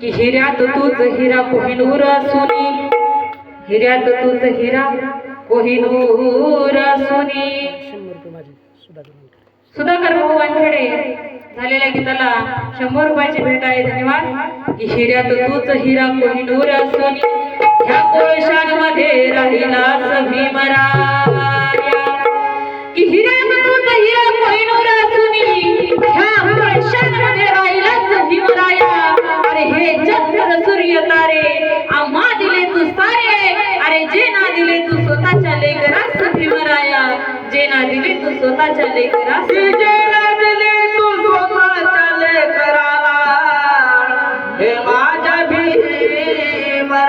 की हिऱ्यात तूच हिरा कोहिनूर सुनी, हिऱ्यात तूच हिरा कोहिनूर सुनी. सुधाकर भाऊ वानखेडे झालेल्या गीताला 100 रुपयाची भेट आहे. धन्यवाद. की हिऱ्यात तूच हिरा कोहिनूर सुनी, ह्या कोळशांमध्ये राहिलास भीमराया. की हिऱ्यात तूच हिरा कोहिनूर सुनी, ह्या कोळशांमध्ये राहिलास भीमराया. अरे हे चंद्र सूर्य तारे आम्हा दिले तू सारे, अरे जे ना दिले तू स्वतःच्या लेकरास भीमराया, जे ना दिले तू स्वतःच्या लेकरास, जे ना दिले तू स्वतःच्या लेकराला, हे माझ्या भीमराया.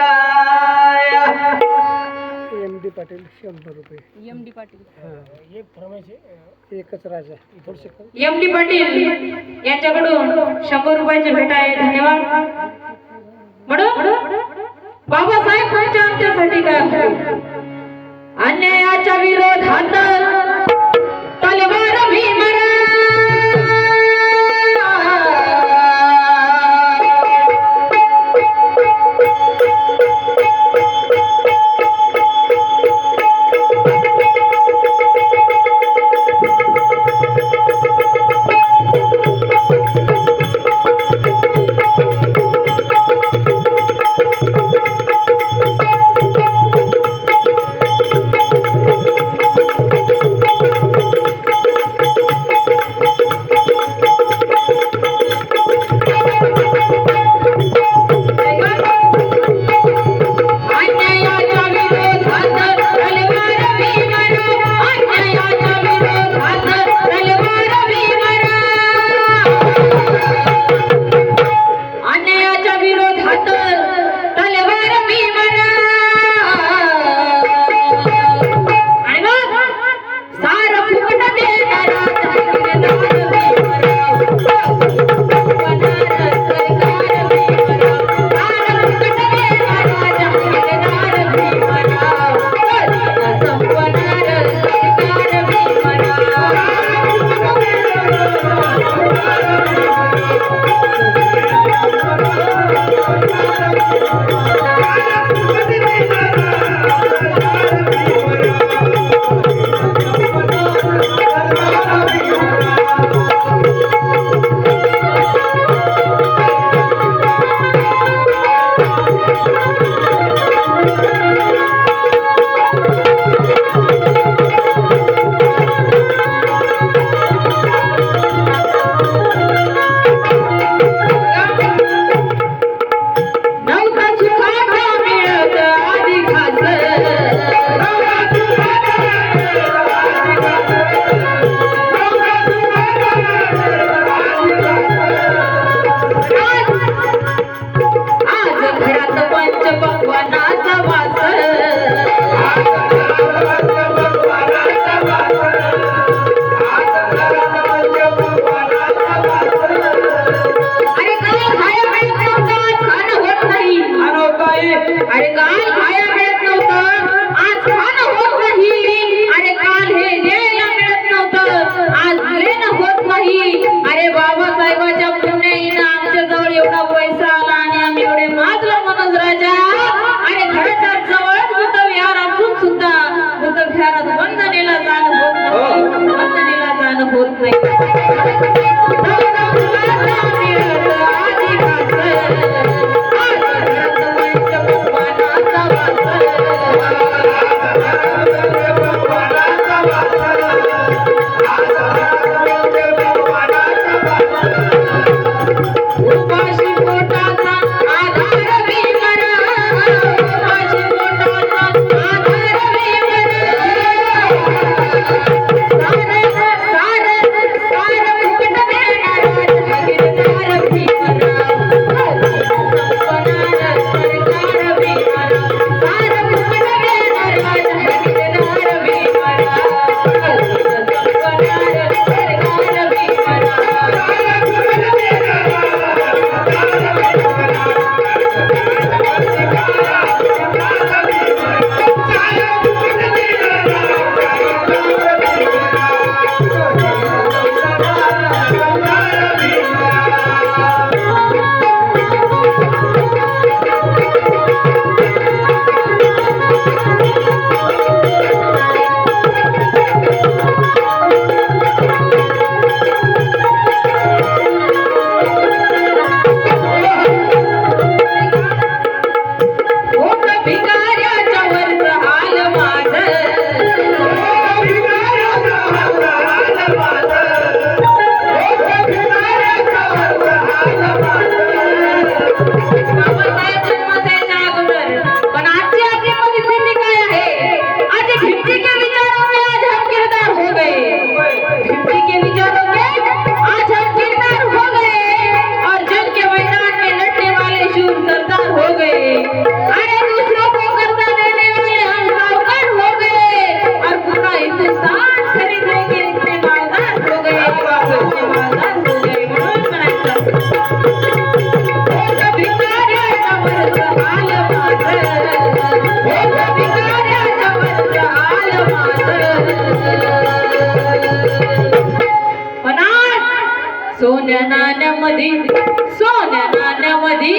MD पाटील 100 रुपये. MD पाटील एक प्रमाणे एकच राजा. MD पाटील यांच्याकडून 100 रुपयाची भेट आहे. धन्यवाद. म्हणून बाबासाहेब तुमच्या आमच्यासाठी काय आहे? अन्यायाच्या विरोधात तलवार भीमराया.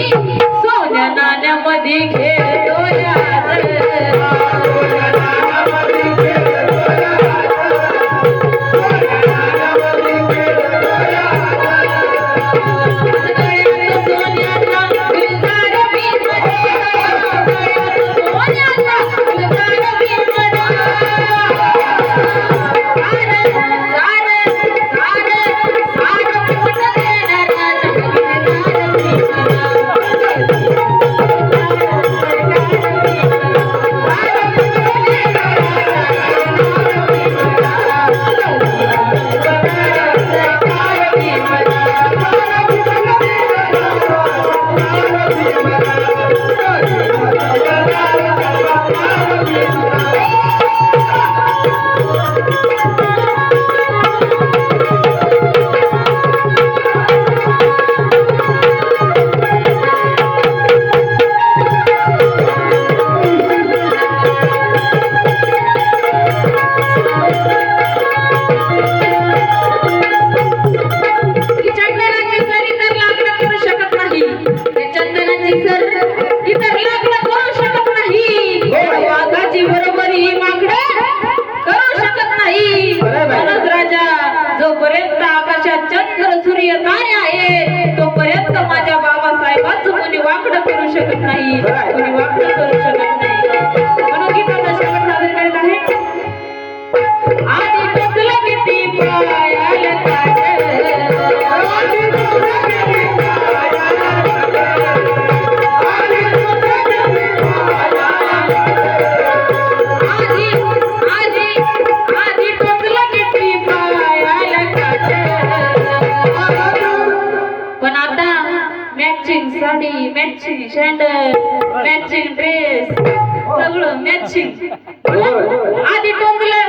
सोन्या नाण्यामध्ये खेळतो जोपर्यंत आकाशात चंद्र सूर्य तारे आहे तोपर्यंत माझ्या बाबासाहेबांचं कोणी वाकडं करू शकत नाही, कोणी वाकडं करू शकत नाही. म्हणून गीताचा शेवट सादर करीत आहे. आधी टोचलं किती पायाला काट, matching sari, matching sandal, matching dress, सगळं मॅचिंग. आधी टोचलं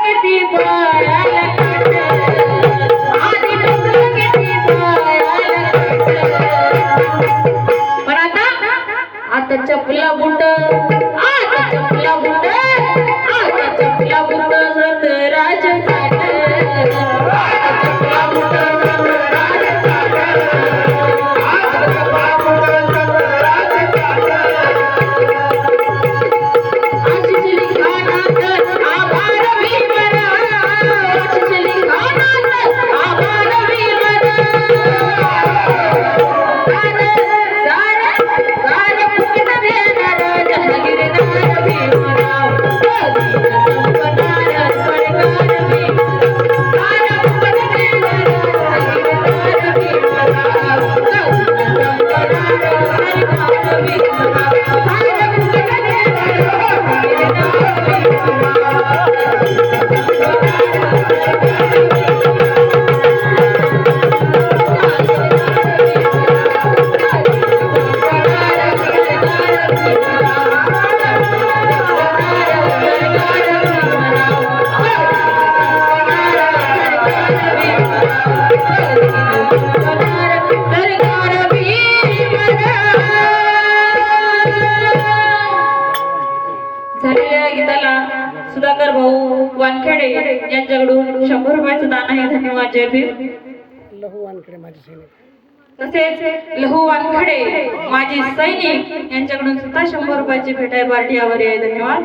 किती पायाला काट, आधी टोचलं किती पायाला काट. पण आता चपला बुट, आता चपला बुट, आता चपला बुट सतराज साठ, आता चपला बुट सुधाकर भाऊ वानखेडे यांच्याकडून 100 रुपयाचं दान आहे. धन्यवाद. जय भीम. लहू वानखेडे माझे सैनिक, तसेच लहू वानखेडे माजी सैनिक यांच्याकडून सुद्धा 100 रुपयाची भेट आहे. पार्टी आभारी आहे. धन्यवाद.